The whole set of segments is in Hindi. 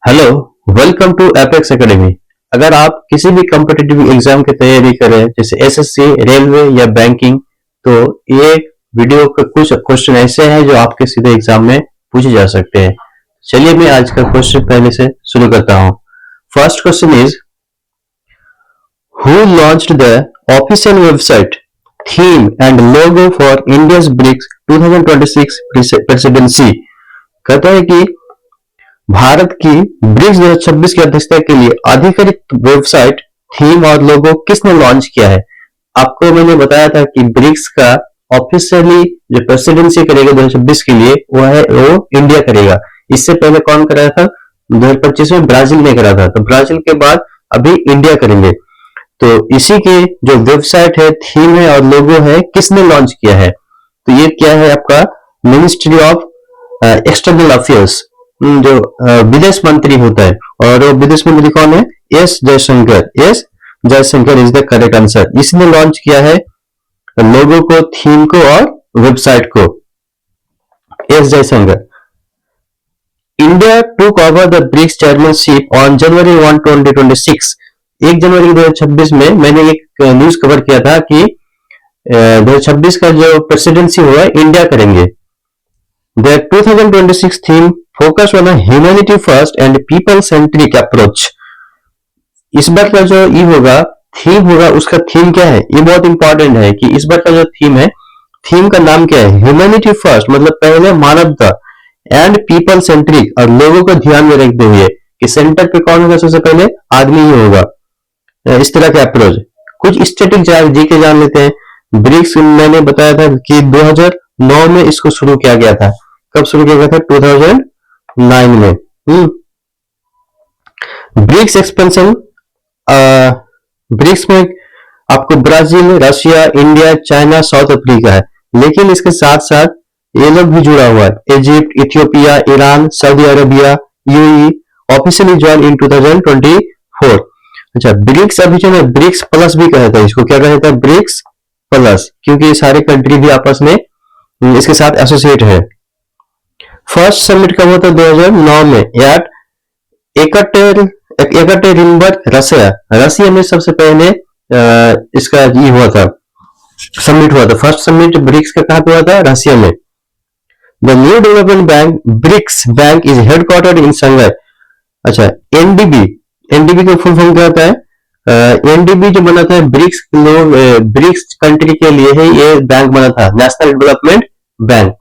Hello, welcome to apex academy. अगर आप किसी भी कॉम्पिटिटिव एग्जाम की तैयारी करें जैसे एसएससी, रेलवे या बैंकिंग, तो ये वीडियो के कुछ क्वेश्चन ऐसे हैं जो आपके सीधे एग्जाम में पूछे जा सकते हैं। चलिए मैं आज का क्वेश्चन पहले से शुरू करता हूं। First question is, who launched the official website, theme and logo for India's BRICS 2026 presidency. कहता है कि भारत की ब्रिक्स 2026 की अध्यक्षता के लिए आधिकारिक वेबसाइट, थीम और लोगो किसने लॉन्च किया है। आपको मैंने बताया था कि ब्रिक्स का ऑफिशियली जो प्रेसिडेंसी करेगा 2026 के लिए वो इंडिया करेगा। इससे पहले कौन कराया था? 2025 में ब्राजील ने करा था, तो ब्राजील के बाद अभी इंडिया करेंगे। तो इसी की जो वेबसाइट है, थीम है और लोगो है, किसने लॉन्च किया है? तो ये क्या है आपका मिनिस्ट्री ऑफ एक्सटर्नल अफेयर्स, जो विदेश मंत्री होता है, और वो विदेश मंत्री कौन है? S Jaishankar. S Jaishankar is the correct answer. इसने लॉन्च किया है लोगो को, थीम को और वेबसाइट को, S Jaishankar. India took over the BRICS chairmanship on January 1, 2026। 1 जनवरी 2026 में मैंने एक न्यूज कवर किया था कि 2026 का जो प्रेसिडेंसी हुआ इंडिया करेंगे। The 2026 theme focus on a humanity first and people centric approach। इस बार का जो ये होगा थीम होगा, उसका थीम क्या है? ये बहुत इंपॉर्टेंट है कि इस बार का जो थीम है, थीम का नाम क्या है? ह्यूमैनिटी फर्स्ट, मतलब पहले मानवता, एंड पीपल सेंट्रिक, और लोगों को ध्यान में रखते हुए कि सेंटर पे कौन होगा? सबसे पहले आदमी ही होगा। इस तरह का अप्रोच। कुछ स्टैटिक जी के जान लेते हैं। ब्रिक्स मैंने बताया था कि 2009 में इसको शुरू किया गया था। कब शुरू किया गया था? 2009 में। ब्रिक्स एक्सपेंशन, ब्रिक्स में आपको Brazil, Russia, India, China, south Africa है, लेकिन इसके साथ साथ ये लोग भी जुड़ा हुआ है, Egypt, Ethiopia, Iran, Saudi Arabia, UAE, officially join in 2024। अच्छा, ब्रिक्स अभी जो है ब्रिक्स प्लस भी कहता है इसको। क्या कहता है? ब्रिक्स प्लस, क्योंकि ये सारे कंट्री भी आपस में इसके साथ एसोसिएट है। फर्स्ट समिट कब हुआ था? 2009 में, एट एकटेरिनबर्ग, रशिया में सबसे पहले इसका ये हुआ था, समिट हुआ था। फर्स्ट समिट ब्रिक्स का कहां पे हुआ था? रशिया में। The new development bank BRICS bank is headquartered in Shanghai. अच्छा, एनडीबी, एनडीबी का फुल फॉर्म क्या होता है? एनडीबी जो बना था ब्रिक्स लोग, ब्रिक्स कंट्री के लिए है, ये बैंक बना था, नेशनल डेवलपमेंट बैंक।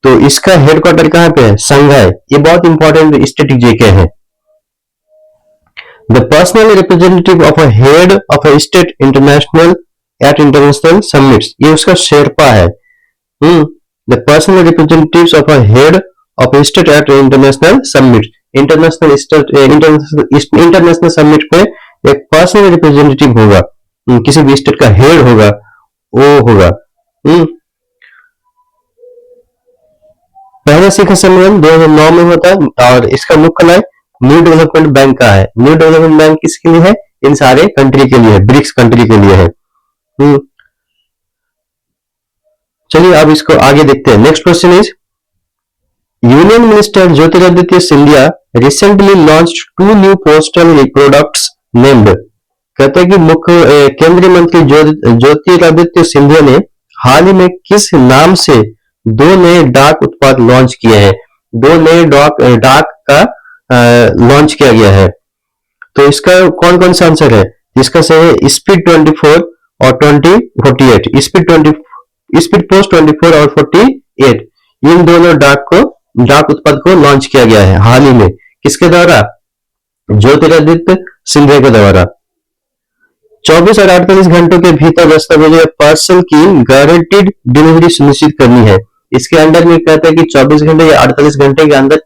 तो इसका हेडक्वार्टर कहां पे है? शंघाई। ये बहुत इंपॉर्टेंट स्टैटिक जीके है। The personal representative of a head of a state international at international summits, ये उसका शेरपा है। The personal representatives of a head of a state at international summit, international state international summit पे एक पर्सनल रिप्रेजेंटेटिव होगा, किसी भी स्टेट का हेड होगा, वो होगा। पहला शिखर सम्मेलन 2009 में होता है, और इसका मुख्यालय न्यू डेवलपमेंट बैंक का है। न्यू डेवलपमेंट बैंक किसके लिए है? इन सारे कंट्री के लिए, ब्रिक्स कंट्री के लिए है। चलिए अब इसको आगे देखते हैं। Next question is, union minister Jyotiraditya Scindia recently launched 2 new postal products named. कहते हैं कि मुख्य केंद्रीय मंत्री ज्योतिरादित्य सिंधिया ने हाल ही में किस नाम से 2 नए डाक उत्पाद लॉन्च किए हैं? 2 नए डाक का लॉन्च किया गया है। तो इसका कौन कौन सा आंसर है? इसका सही है स्पीड 24 और 2048। स्पीड पोस्ट 24 और 48, इन दोनों डाक उत्पाद को लॉन्च किया गया है हाल ही में। किसके द्वारा? ज्योतिरादित्य सिंधिया के द्वारा। 24 और 48 घंटों के भीतर दस्तावेजों पार्सल की गारंटीड डिलीवरी सुनिश्चित करनी है। इसके अंदर में कहता है कि 24 घंटे या 48 घंटे के अंदर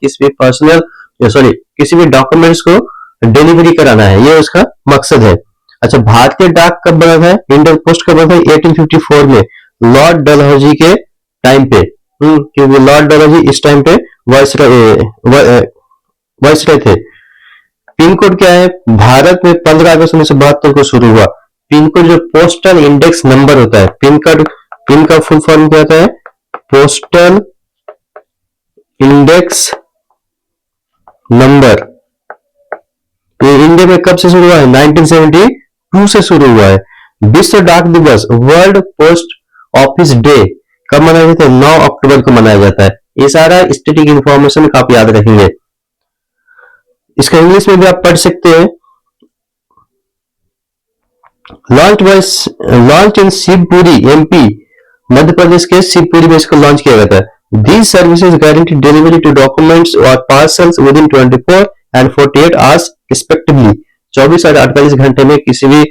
किसी भी डॉक्यूमेंट्स को डिलीवरी कराना है, ये उसका मकसद है। अच्छा, भारतीय डाक कब बना था? इंडियन पोस्ट कब बना था? 1854 में, लॉर्ड डलहौजी के टाइम पे। क्योंकि लॉर्ड डलहौजी इस टाइम पे वाइसरॉय थे। पिन कोड क्या है? भारत में 15 अगस्त 1972 को शुरू हुआ। पिन कोड जो पोस्टल इंडेक्स नंबर होता है, पिन का फुल फॉर्म क्या होता है? Postal index number. इंडिया में कब से शुरू हुआ है? 1972 से शुरू हुआ है। विश्व डाक दिवस, वर्ल्ड पोस्ट ऑफिस डे कब मनाया जाता है? 9 अक्टूबर को मनाया जाता है। ये सारा स्टैटिक इंफॉर्मेशन आप याद रखेंगे। इसका इंग्लिश में भी आप पढ़ सकते हैं। Launch in Shivpuri, MP, Madhya Pradesh के शिवपुरी में इसको लॉन्च किया गया था। These services guarantee delivery to documents or parcels within 24 and 48 hours respectively। 24 और 48 घंटे में किसी भी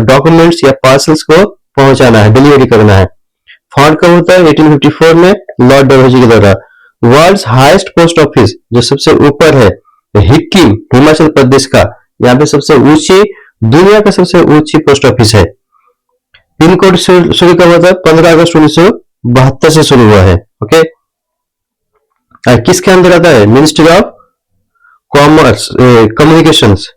डॉक्यूमेंट्स या पार्सल्स को पहुंचाना है, डिलीवरी करना है। फाउंड कब होता है? 1854 में लॉर्ड डलहौजी के द्वारा। वर्ल्ड्स हाईएस्ट पोस्ट ऑफिस, जो सबसे ऊपर है, हिक्किम, हिमाचल प्रदेश का, यहाँ पे सबसे ऊंची, दुनिया का सबसे ऊंची पोस्ट ऑफिस है। पिन कोड शुरू कब होता है? 15 अगस्त 1972 से शुरू हुआ है। ओके, किसके अंदर आता है? Ministry of commerce, communications.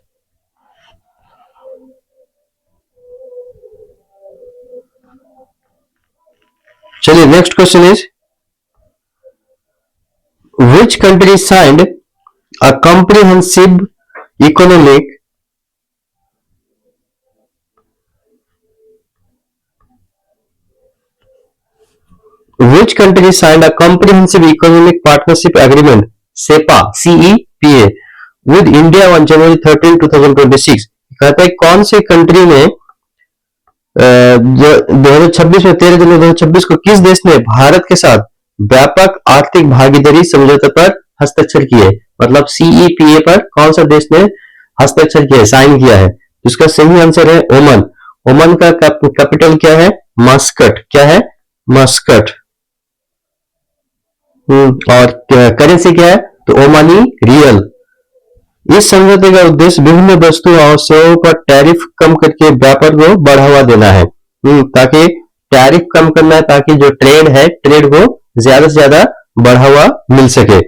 चलिए next question is, which country signed a comprehensive economic Which country signed a comprehensive economic partnership agreement (CEPA) (CEPA) with India on January 13, 2026? कहता है कौन सी कंट्री ने 2026 में 13 जनवरी 2026 को किस देश ने भारत के साथ व्यापक आर्थिक भागीदारी समझौते पर हस्ताक्षर किए? मतलब CEPA पर कौन सा देश ने हस्ताक्षर किया, साइन किया है? इसका सही आंसर है ओमान। ओमान का कैपिटल क्या है? मस्कट। क्या है? मस्कट। और करेंसी क्या है? तो ओमानी रियल। इस समझौते का उद्देश्य विभिन्न वस्तुओं और सेवाओं पर टैरिफ कम करके व्यापार को बढ़ावा देना है। ताकि टैरिफ कम करना है, ताकि जो ट्रेड है, ट्रेड को ज्यादा से ज्यादा बढ़ावा मिल सके।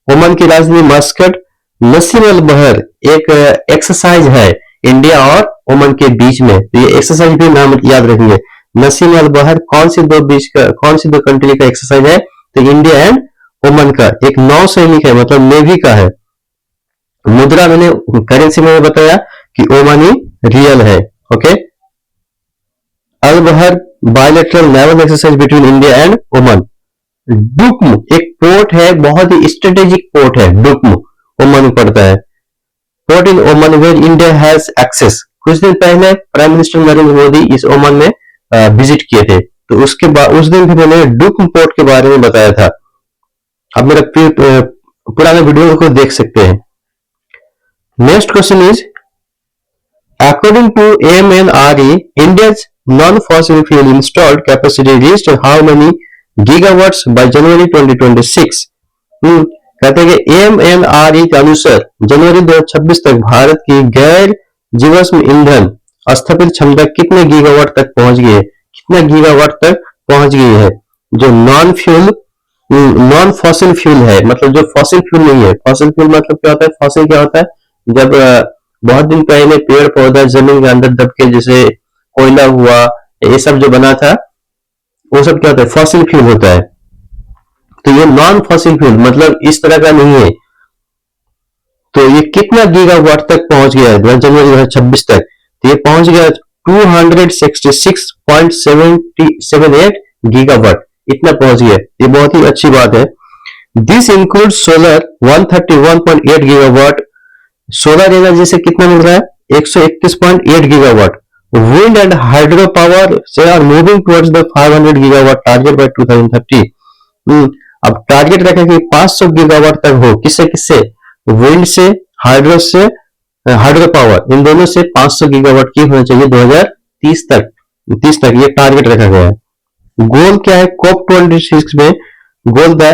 ओमान की राजधानी मस्कट। नसीम अल बहर एक एक्सरसाइज है इंडिया और ओमान के बीच में, तो ये एक्सरसाइज भी नाम याद रखेंगे। नसीम अल बहर कौन सी दो कंट्री का एक्सरसाइज है? तो इंडिया एंड ओमान का। एक नौ सैनिक है, मतलब नेवी का है। मुद्रा मैंने करेंसी में बताया कि ओमानी रियल है। Okay, Al Bahr bilateral naval exercise between India and Oman. Duqm एक पोर्ट है, बहुत ही स्ट्रेटेजिक पोर्ट है, डुक्म ओमान में पड़ता है। Port in Oman where India has access. कुछ दिन पहले प्राइम मिनिस्टर नरेंद्र मोदी इस ओमान में विजिट किए थे, तो उसके बाद उस दिन भी मैंने डुक्म पोर्ट के बारे में बताया था। अब मेरा पुराने वीडियो को देख सकते हैं। Next question is, according to MNRE, India's non fossil fuel installed capacity reached how many gigawatts by January 2026? कहते हैं कि MNRE के अनुसार जनवरी 2026 तक भारत की गैर जीवाश्म ईंधन स्थापित क्षमता कितने गीगावाट तक पहुंच गई है? कितना गीगावाट तक पहुंच गई है? जो नॉन फॉसिल फ्यूल है, मतलब जो फॉसिल फ्यूल नहीं है। फॉसिल फ्यूल मतलब क्या होता है? फॉसिल क्या होता है? जब बहुत दिन पहले पेड़ पौधा जमीन के अंदर दब के, जैसे कोयला हुआ, ये सब जो बना था, वो सब क्या होता है? फॉसिल फ्यूल होता है। तो ये नॉन फॉसिल फ्यूल मतलब इस तरह का नहीं है। तो ये कितना गीगावाट तक पहुंच गया है जनवरी 2026 तक? तो ये पहुंच गया 266.78 गीगावाट, इतना पहुंच गया। ये बहुत ही अच्छी बात है। This include solar 131.8 gigawatt. Solar energy से कितना मिल रहा है? 131.8 gigawatt. Wind and hydro power से are moving towards the 500 gigawatt target by 2030। अब टारगेट रखा कि 500 गीगावाट तक हो। किससे किससे? विंड से, हाइड्रो पावर, इन दोनों से 500 गीगावाट की होनी चाहिए 2030 तक ये टारगेट रखा गया है। गोल क्या है? COP26 में गोल था,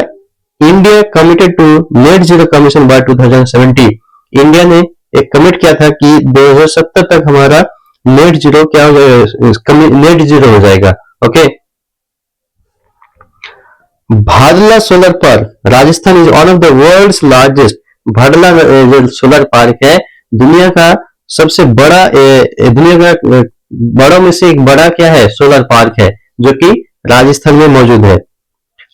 India committed to net zero commission by 2070। India ने एक कमिट किया था कि 2070 तक हमारा नेट जीरो क्या हो जाएगा? नेट जीरो हो जाएगा। Okay, Bhadla solar park Rajasthan is one of the world's largest. Bhadla जो सोलर पार्क है, दुनिया का सबसे बड़ा, दुनिया का बड़ों में से एक बड़ा क्या है? सोलर पार्क है, जो कि राजस्थान में मौजूद है।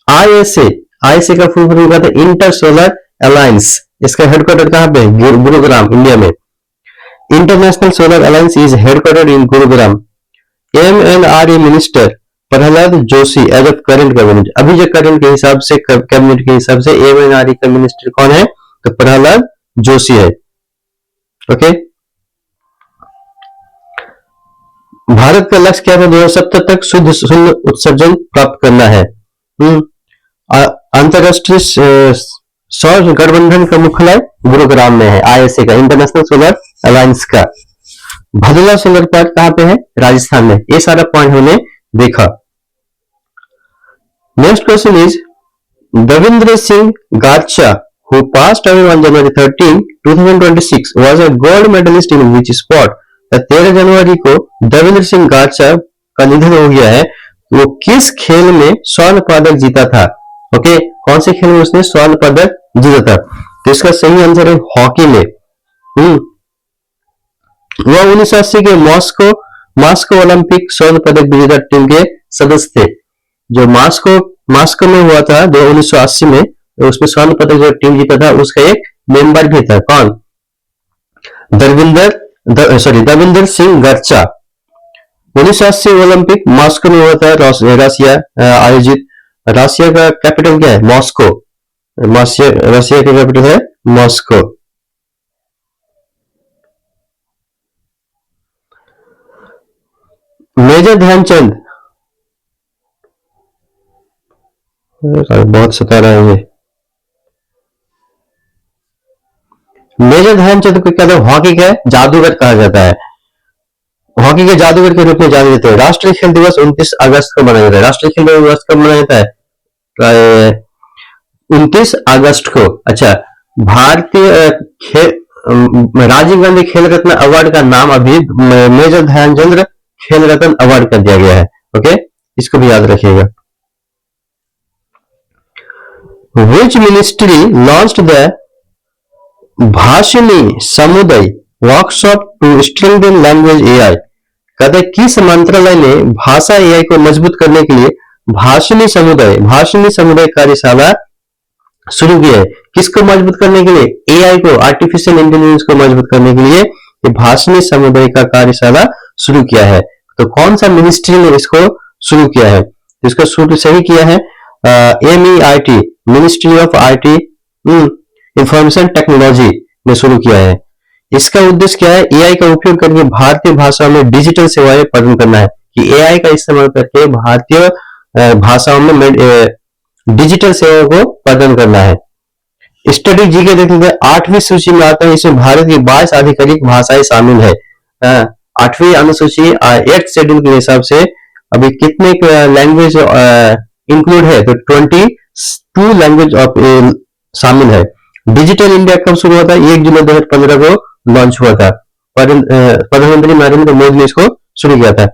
ISA का फुल फॉर्म क्या था? Inter solar alliance. इसका हेडक्वार्टर कहां पे? गुरुग्राम, इंडिया में। International solar alliance is headquartered in Gurugram. MNRE minister Prahlad Joshi as of current cabinet. अभी जो करंट के हिसाब से कैबिनेट के हिसाब से MNRE का मिनिस्टर कौन है? तो प्रहलाद जोशी है। ओके, भारत का लक्ष्य क्या था? 2070 तक शुद्ध शून्य उत्सर्जन प्राप्त करना है। अंतरराष्ट्रीय सौर गठबंधन का मुख्यालय गुरुग्राम में है, ISA का, इंटरनेशनल सोलर अलायंस का। भदला सोलर पार्क कहां पे है? राजस्थान में। ये सारा पॉइंट हमने देखा। Next question is Davinder Singh Garcha who passed away on January 13, 2026 was a gold medalist in which sport? 13 जनवरी को दविंद्र सिंह गारचा का निधन हो गया है। वो किस खेल में स्वर्ण पदक जीता था? ओके, कौन से खेल में उसने स्वर्ण पदक जीता था? तो इसका सही आंसर है हॉकी में। वह 1980 के मॉस्को ओलंपिक स्वर्ण पदक विजेता टीम के सदस्य थे। जो मॉस्को में हुआ था 1980 में, उसमें स्वर्ण पदक जो टीम जीता था उसका एक मेंबर भी था। कौन? दविंदर सिंह गर्चा। 1980 ओलंपिक मॉस्को में हुआ था, रशिया आयोजित। रशिया का कैपिटल क्या है? मॉस्को। रशिया का कैपिटल है मॉस्को। मेजर ध्यानचंद, बहुत सता रहा है ये। मेजर ध्यानचंद को क्या हॉकी का जादूगर कहा जाता है। हॉकी के जादूगर के रूप में जाने जाते हैं। राष्ट्रीय खेल दिवस 29 अगस्त को मनाया जाता है। राष्ट्रीय खेल दिवस कब मनाया जाता है? 29 अगस्त को। अच्छा, भारतीय राजीव गांधी खेल रत्न अवार्ड का नाम अभी मेजर ध्यानचंद खेल रत्न अवार्ड कर दिया गया है। ओके, इसको भी याद रखिएगा। Which ministry launched the Bhashini Samudaye workshop to strengthen language AI? कहते हैं किस मंत्रालय ने भाषा AI को मजबूत करने के लिए भाषिणी समुदाय कार्यशाला शुरू की है? किसको मजबूत करने के लिए? AI को, आर्टिफिशियल इंटेलिजेंस को मजबूत करने के लिए ये भाषिणी समुदाय का कार्यशाला शुरू किया है। तो कौन सा मिनिस्ट्री ने इसको शुरू किया है? इसको शुरू सही किया है MEIT, ministry of IT information technology ने शुरू किया है। इसका उद्देश्य क्या है? AI का उपयोग करके भारतीय भाषाओं में डिजिटल सेवाएं प्रदान करना है। कि AI का इस्तेमाल करके भारतीय भाषाओं में डिजिटल सेवाओं को प्रदान करना है। स्टडी जी के देखते हैं 8वीं सूची में आता है, इसमें भारत की 22 आधिकारिक भाषाएं शामिल है। 8वीं अनुसूची 8th शेड्यूल के हिसाब से अभी कितने लैंग्वेज इंक्लूड है? तो 22 लैंग्वेज शामिल है। डिजिटल इंडिया कब शुरू हुआ था? 1 जुलाई 2015 को लॉन्च हुआ था। प्रधानमंत्री नरेंद्र मोदी ने इसको शुरू किया था।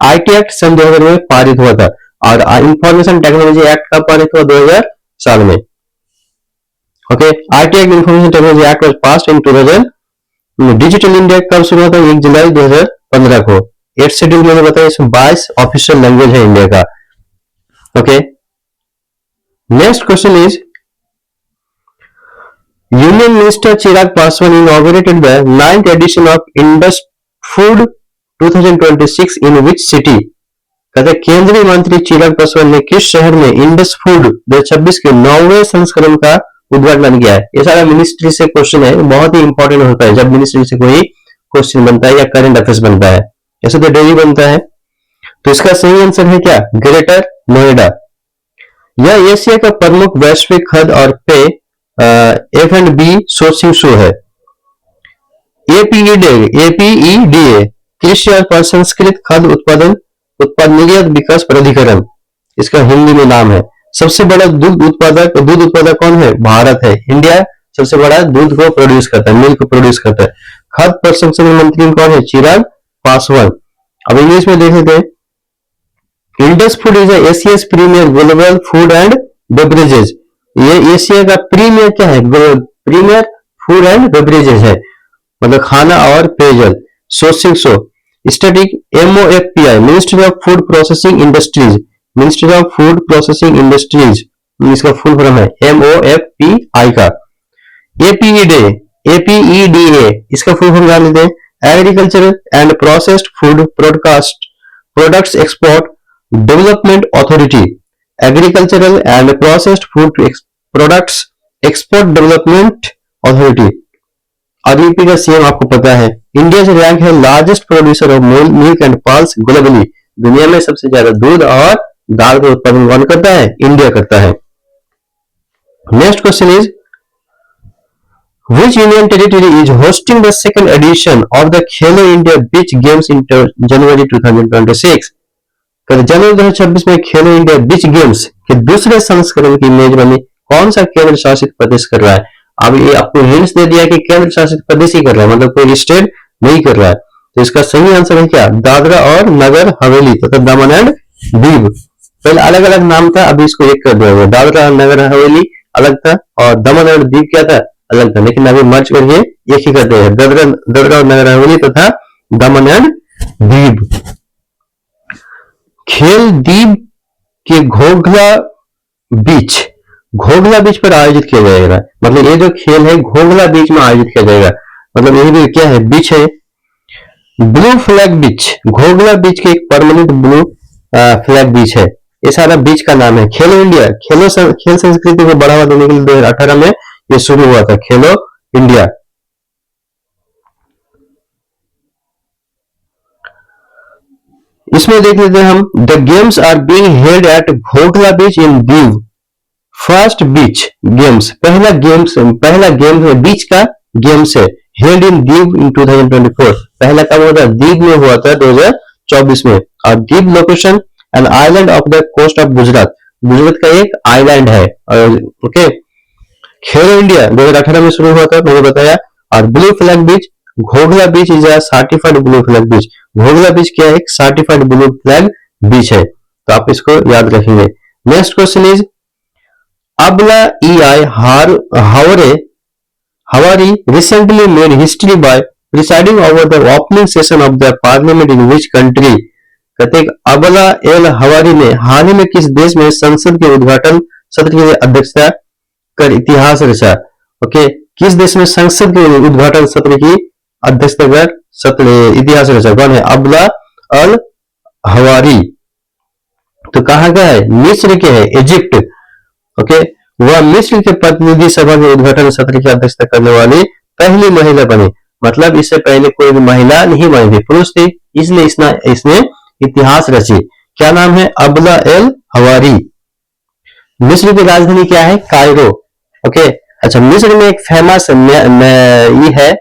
IT एक्ट सन 2000 में पारित हुआ था। और इंफॉर्मेशन टेक्नोलॉजी एक्ट कब पारित हुआ? 2000 साल में। Okay, IT act information technology act was passed in 2000। Digital India कब शुरू हुआ था? 1 जुलाई 2015 को। 8th शेड्यूल मैंने बताया, इसमें 22 ऑफिशियल लैंग्वेज है इंडिया का। Okay, next question is Union Minister Chirag Paswan inaugurated the 9th edition of Indus Food 2026 in which city? कहते केंद्रीय मंत्री चिराग पासवान ने किस शहर में इंडस फूड 2026 के 9वें संस्करण का उद्घाटन किया है? ये सारा मिनिस्ट्री से क्वेश्चन है, बहुत ही इंपॉर्टेंट होता है जब मिनिस्ट्री से कोई क्वेश्चन बनता है या करंट अफेयर्स बनता है। ऐसे तो डेली बनता है। तो इसका सही आंसर है क्या? ग्रेटर नोएडा। यह एशिया का प्रमुख वैश्विक खाद्य और पेय F&B सोर्सिंग शो है। APEDA कृषि और प्रसंस्कृत खाद्य उत्पाद निर्यात विकास प्राधिकरण, इसका हिंदी में नाम है। सबसे बड़ा दूध उत्पादक कौन है? भारत है। इंडिया सबसे बड़ा दूध को प्रोड्यूस करता है, मिल्क को प्रोड्यूस करता है। खाद्य प्रसंस्करण मंत्री कौन है? चिराग पासवान। अब इंग्लिश में देख लेते हैं। Indus food is Asia's premier global food and beverages. ये एशिया का प्रीमियर क्या है? प्रीमियर फूड एंड बेवरेजेज है, मतलब खाना और पेयजल। Sourcing show study MOFPI ministry of food processing industries. Ministry of food processing industries इसका फुल फॉर्म है MOFPI का। APEDA इसका फुल फॉर्म जान लेते हैं। Agriculture and processed food products export development authority, agricultural and processed food products export development authority. और यूपी का सीएम आपको पता है। इंडिया से रैंक है largest producer of milk and pulse globally, दुनिया में सबसे ज्यादा दूध और दाल का उत्पादन कौन करता है? इंडिया करता है। Next question is which union territory is hosting the second edition of the Khelo India Beach Games in January 2026? जनवरी 2026 में खेलो इंडिया बीच गेम्स के दूसरे संस्करण की मेजबानी कौन सा केंद्र शासित प्रदेश कर रहा है? अब ये आपको हिंट्स दे दिया कि केंद्र शासित प्रदेश ही कर रहा है, मतलब कोई स्टेट नहीं कर रहा है। तो इसका सही आंसर है क्या? दादरा और नगर हवेली तथा दमन एंड दीव। पहले अलग अलग नाम था, अभी इसको एक कर दिया गया। दादरा और नगर हवेली अलग था और दमन और दीव क्या था? अलग था, लेकिन अभी मर्ज करके एक ही करते हैं, दादरा और नगर हवेली तथा दमन एंड दीव। खेल दीव के घोघला बीच पर आयोजित किया जाएगा। मतलब ये जो खेल है घोघला बीच में आयोजित किया जाएगा। मतलब ये भी क्या है? बीच है, ब्लू फ्लैग बीच। घोघला बीच के एक परमानेंट ब्लू फ्लैग बीच है। ये सारा बीच का नाम है। खेलो इंडिया खेल संस्कृति को बढ़ावा देने के लिए 2018 में ये शुरू हुआ था, खेलो इंडिया। इसमें देख लेते हैं हम, the games are being held at Ghoghla beach in Diu. First beach games, पहला गेम है बीच का गेम्स है, हेल्ड इन दीव इन 2024। पहला कब हुआ था? दीव में हुआ था 2024 में। और Diu location an island off the coast of Gujarat, Gujarat का एक आइलैंड है। ओके, खेलो इंडिया 2018 में शुरू हुआ था, मैंने बताया। और blue flag beach, Ghoghla beach is a certified blue flag beach. Ghoghla beach क्या है? एक सर्टिफाइड ब्लू फ्लैग बीच है, तो आप इसको याद रखेंगे। नेक्स्ट क्वेश्चन इज अबला EI Hawari recently made history by presiding over the opening session of the parliament in which country? कहते हैं अबला एल हवारी ने हाल ही में किस देश में संसद के उद्घाटन सत्र की अध्यक्षता कर इतिहास रचा? ओके, किस देश में संसद के उद्घाटन सत्र की अध्यक्षता कर इतिहास रचा? कौन है? अबला अल हवारी। तो कहाँ का है? मिस्र के है, इजिप्ट। ओके, वह मिस्र के प्रतिनिधि सभा के उद्घाटन सत्र की अध्यक्षता करने वाली पहली महिला बनी। मतलब इससे पहले कोई भी महिला नहीं बनी थी, पुरुष थी, इसलिए इसने इतिहास रची। क्या नाम है? अबला एल हवारी। मिस्र की राजधानी क्या है? कायरो। ओके, अच्छा, मिस्र में एक फेमस ये है,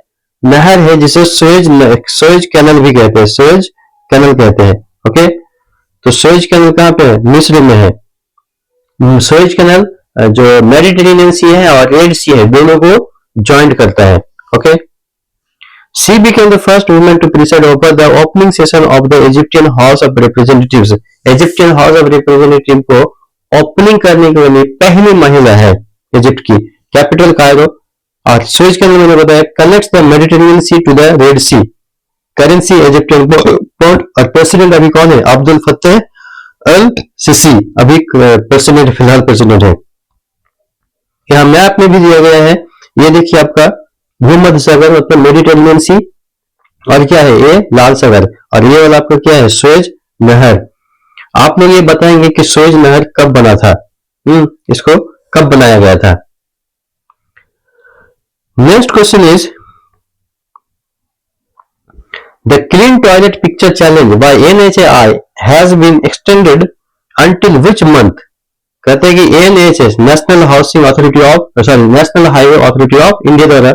नहर है जिसे सुएज कैनल भी कहते हैं, सुएज कैनल कहते हैं। ओके, तो सुएज कैनल कहाँ पे है? मिस्र में है। सुएज कैनल जो मेडिटेरेनियन सी है और रेड सी है, दोनों को ज्वाइंट करता है। Okay, she became the first woman to preside over the opening session of the Egyptian House of Representatives. Egyptian House of Representative को ओपनिंग करने के लिए पहली महिला है इजिप्ट की। Capital Cairo. और सुएज कैनल मैंने बताया connects the Mediterranean Sea to the Red Sea. Currency Egyptian pound. और प्रेसिडेंट अभी कौन है? अब्दुल फतेह अल सिसी, अभी प्रेसिडेंट, फिलहाल प्रेसिडेंट है। यहाँ मैप में भी दिया गया है, ये देखिए आपका भूमध्य सागर मतलब मेडिटेरेनियन सी, और क्या है? ये लाल सागर। और ये वाला आपका क्या है? सुएज नहर। आप लोग ये बताएंगे कि सुएज नहर कब बना था, इसको कब बनाया गया था। Next question is the clean toilet picture challenge by NHAI has been extended until which month? कहते हैं कि NHS national housing authority of national highway authority of India द्वारा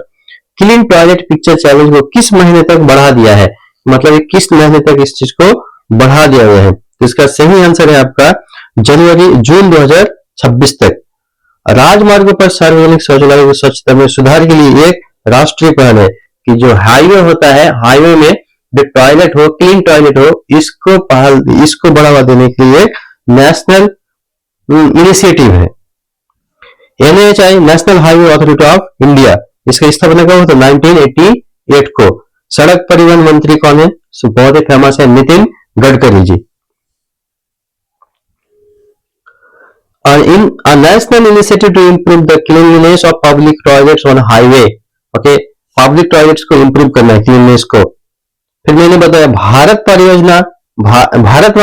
क्लीन टॉयलेट पिक्चर चैलेंज को किस महीने तक बढ़ा दिया है? मतलब किस महीने तक इस चीज को बढ़ा दिया गया है? तो इसका सही आंसर है आपका जून 2026 तक। राजमार्गों पर सार्वजनिक शौचालयों की स्वच्छता में सुधार के लिए एक राष्ट्रीय पहल है कि जो हाईवे होता है, हाईवे में जो टॉयलेट हो, क्लीन टॉयलेट हो, इसको बढ़ावा देने के लिए नेशनल इनिशिएटिव है। NHAI national highway authority of India, इसका स्थापना कब हुआ था? 1988 को। सड़क परिवहन मंत्री कौन है? बहुत ही फेमस है, Nitin Gadkari ji. in a national initiative to improve the cleanliness of public toilets on highway. Okay, public toilets को improve करना है, cleanliness को। फिर मैंने बताया भारत परियोजना, भारत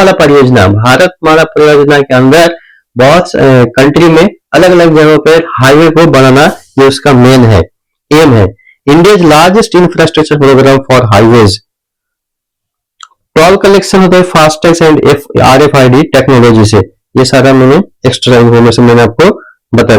माला परियोजना के अंदर बहुत कंट्री में अलग अलग जगहों पर हाईवे को बनाना ये उसका मेन है, एम है। India largest infrastructure program for highways. Toll collection होता है फास्टैग एंड RFID टेक्नोलॉजी से। ये सारा मैंने एक्स्ट्रा इन्फॉर्मेशन मैंने आपको बता